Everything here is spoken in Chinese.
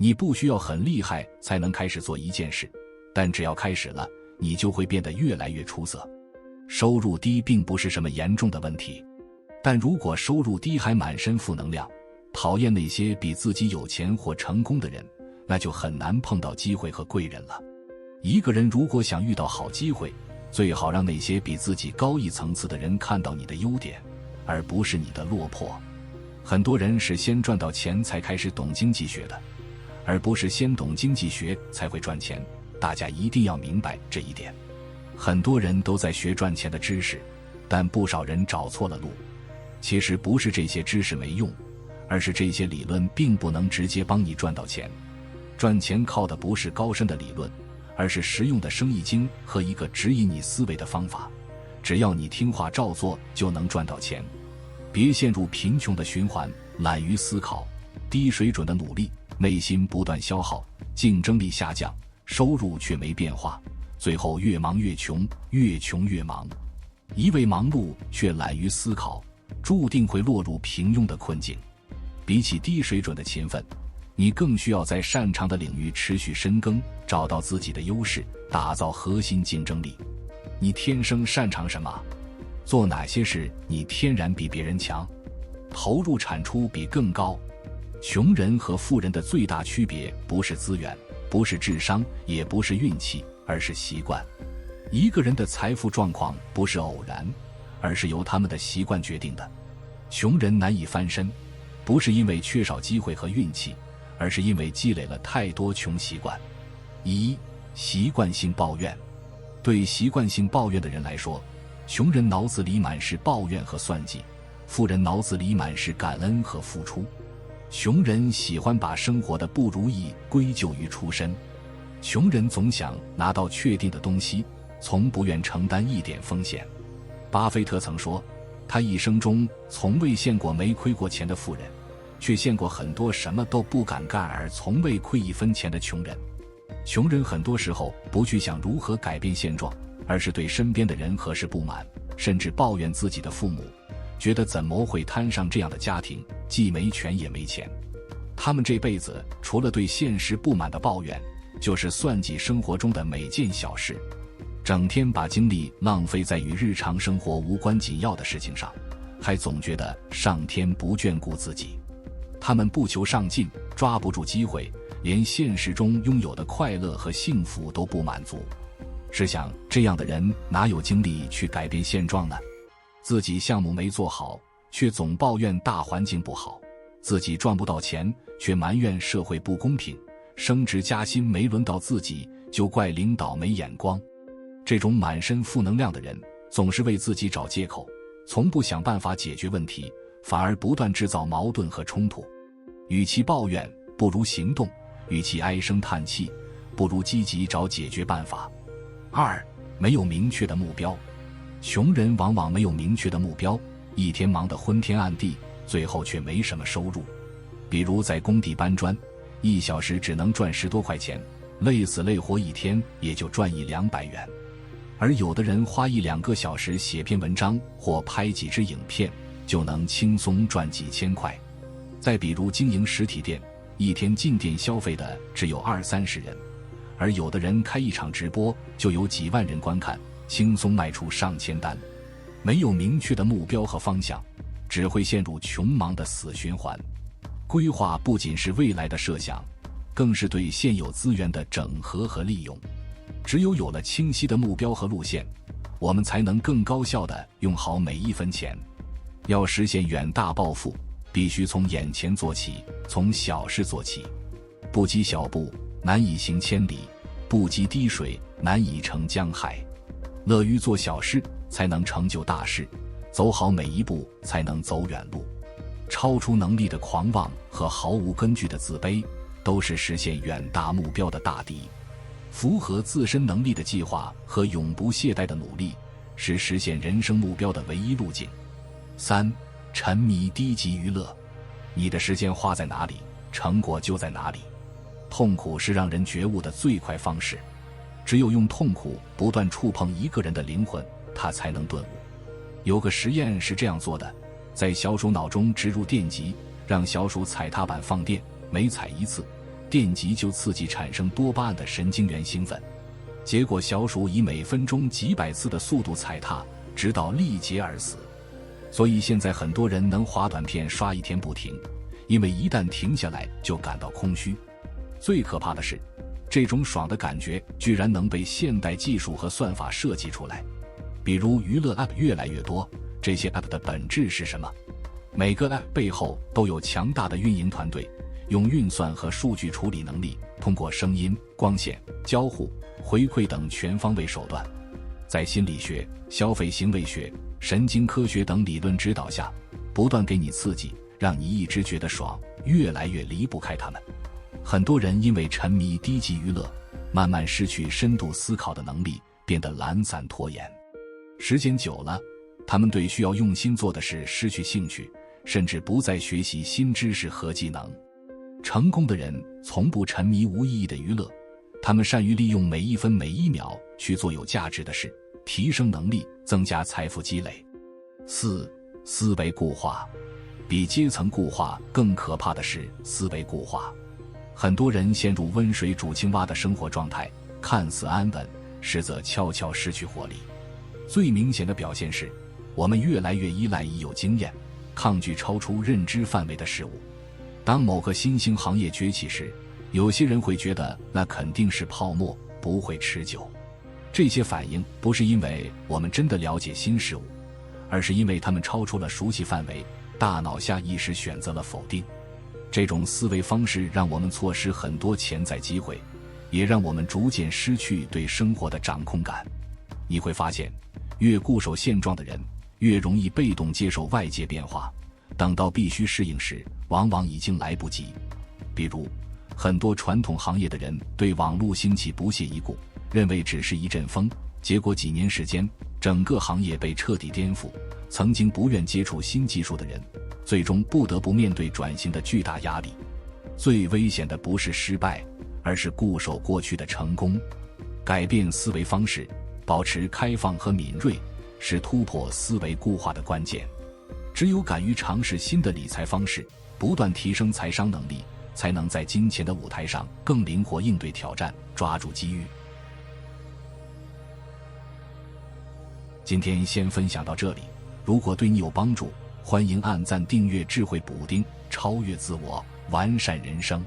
你不需要很厉害才能开始做一件事，但只要开始了，你就会变得越来越出色。收入低并不是什么严重的问题，但如果收入低还满身负能量，讨厌那些比自己有钱或成功的人，那就很难碰到机会和贵人了。一个人如果想遇到好机会，最好让那些比自己高一层次的人看到你的优点，而不是你的落魄。很多人是先赚到钱才开始懂经济学的，而不是先懂经济学才会赚钱，大家一定要明白这一点。很多人都在学赚钱的知识，但不少人找错了路。其实不是这些知识没用，而是这些理论并不能直接帮你赚到钱。赚钱靠的不是高深的理论，而是实用的生意经和一个指引你思维的方法。只要你听话照做，就能赚到钱。别陷入贫穷的循环，懒于思考，低水准的努力，内心不断消耗，竞争力下降，收入却没变化，最后越忙越穷，越穷越忙。一味忙碌却懒于思考，注定会落入平庸的困境。比起低水准的勤奋，你更需要在擅长的领域持续深耕，找到自己的优势，打造核心竞争力。你天生擅长什么？做哪些事你天然比别人强？投入产出比更高。穷人和富人的最大区别不是资源，不是智商，也不是运气，而是习惯。一个人的财富状况不是偶然，而是由他们的习惯决定的。穷人难以翻身，不是因为缺少机会和运气，而是因为积累了太多穷习惯。一、习惯性抱怨。对习惯性抱怨的人来说，穷人脑子里满是抱怨和算计，富人脑子里满是感恩和付出。穷人喜欢把生活的不如意归咎于出身，穷人总想拿到确定的东西，从不愿承担一点风险。巴菲特曾说，他一生中从未见过没亏过钱的富人，却见过很多什么都不敢干而从未亏一分钱的穷人。穷人很多时候不去想如何改变现状，而是对身边的人和事不满，甚至抱怨自己的父母，觉得怎么会摊上这样的家庭，既没权也没钱。他们这辈子除了对现实不满的抱怨，就是算计生活中的每件小事，整天把精力浪费在与日常生活无关紧要的事情上，还总觉得上天不眷顾自己。他们不求上进，抓不住机会，连现实中拥有的快乐和幸福都不满足。试想，这样的人哪有精力去改变现状呢？自己项目没做好，却总抱怨大环境不好；自己赚不到钱，却埋怨社会不公平；升职加薪没轮到自己，就怪领导没眼光。这种满身负能量的人，总是为自己找借口，从不想办法解决问题，反而不断制造矛盾和冲突。与其抱怨，不如行动；与其唉声叹气，不如积极找解决办法。二、没有明确的目标。穷人往往没有明确的目标，一天忙得昏天暗地，最后却没什么收入。比如在工地搬砖，1小时只能赚10多块钱，累死累活一天也就赚100-200元。而有的人花1-2个小时写篇文章或拍几支影片，就能轻松赚几千块。再比如经营实体店，一天进店消费的只有20-30人，而有的人开一场直播就有几万人观看，轻松卖出上千单。没有明确的目标和方向，只会陷入穷忙的死循环。规划不仅是未来的设想，更是对现有资源的整合和利用。只有有了清晰的目标和路线，我们才能更高效地用好每一分钱。要实现远大抱负，必须从眼前做起，从小事做起。不积小步，难以行千里；不积滴水，难以成江海。乐于做小事，才能成就大事；走好每一步，才能走远路。超出能力的狂妄和毫无根据的自卑，都是实现远大目标的大敌。符合自身能力的计划和永不懈怠的努力，是实现人生目标的唯一路径。三、沉迷低级娱乐。你的时间花在哪里，成果就在哪里。痛苦是让人觉悟的最快方式，只有用痛苦不断触碰一个人的灵魂，他才能顿悟。有个实验是这样做的，在小鼠脑中植入电极，让小鼠踩踏板放电，每踩一次，电极就刺激产生多巴胺的神经元兴奋，结果小鼠以每分钟几百次的速度踩踏，直到力竭而死。所以现在很多人能滑短片刷一天不停，因为一旦停下来就感到空虚。最可怕的是，这种爽的感觉居然能被现代技术和算法设计出来。比如娱乐 App 越来越多，这些 App 的本质是什么？每个 App 背后都有强大的运营团队，用运算和数据处理能力，通过声音、光线、交互、回馈等全方位手段，在心理学、消费行为学、神经科学等理论指导下，不断给你刺激，让你一直觉得爽，越来越离不开它们。很多人因为沉迷低级娱乐，慢慢失去深度思考的能力，变得懒散拖延。时间久了，他们对需要用心做的事失去兴趣，甚至不再学习新知识和技能。成功的人从不沉迷无意义的娱乐，他们善于利用每一分每一秒去做有价值的事，提升能力，增加财富积累。4. 思维固化。比阶层固化更可怕的是思维固化。很多人陷入温水煮青蛙的生活状态，看似安稳，实则悄悄失去活力。最明显的表现是，我们越来越依赖已有经验，抗拒超出认知范围的事物。当某个新兴行业崛起时，有些人会觉得那肯定是泡沫，不会持久。这些反应不是因为我们真的了解新事物，而是因为它们超出了熟悉范围，大脑下意识选择了否定。这种思维方式让我们错失很多潜在机会，也让我们逐渐失去对生活的掌控感。你会发现，越固守现状的人，越容易被动接受外界变化，等到必须适应时，往往已经来不及。比如，很多传统行业的人对网络兴起不屑一顾，认为只是一阵风，结果几年时间，整个行业被彻底颠覆。曾经不愿接触新技术的人，最终不得不面对转型的巨大压力。最危险的不是失败，而是固守过去的成功。改变思维方式，保持开放和敏锐，是突破思维固化的关键。只有敢于尝试新的理财方式，不断提升财商能力，才能在金钱的舞台上更灵活应对挑战，抓住机遇。今天先分享到这里，如果对你有帮助，欢迎按赞订阅智慧补丁，超越自我，完善人生。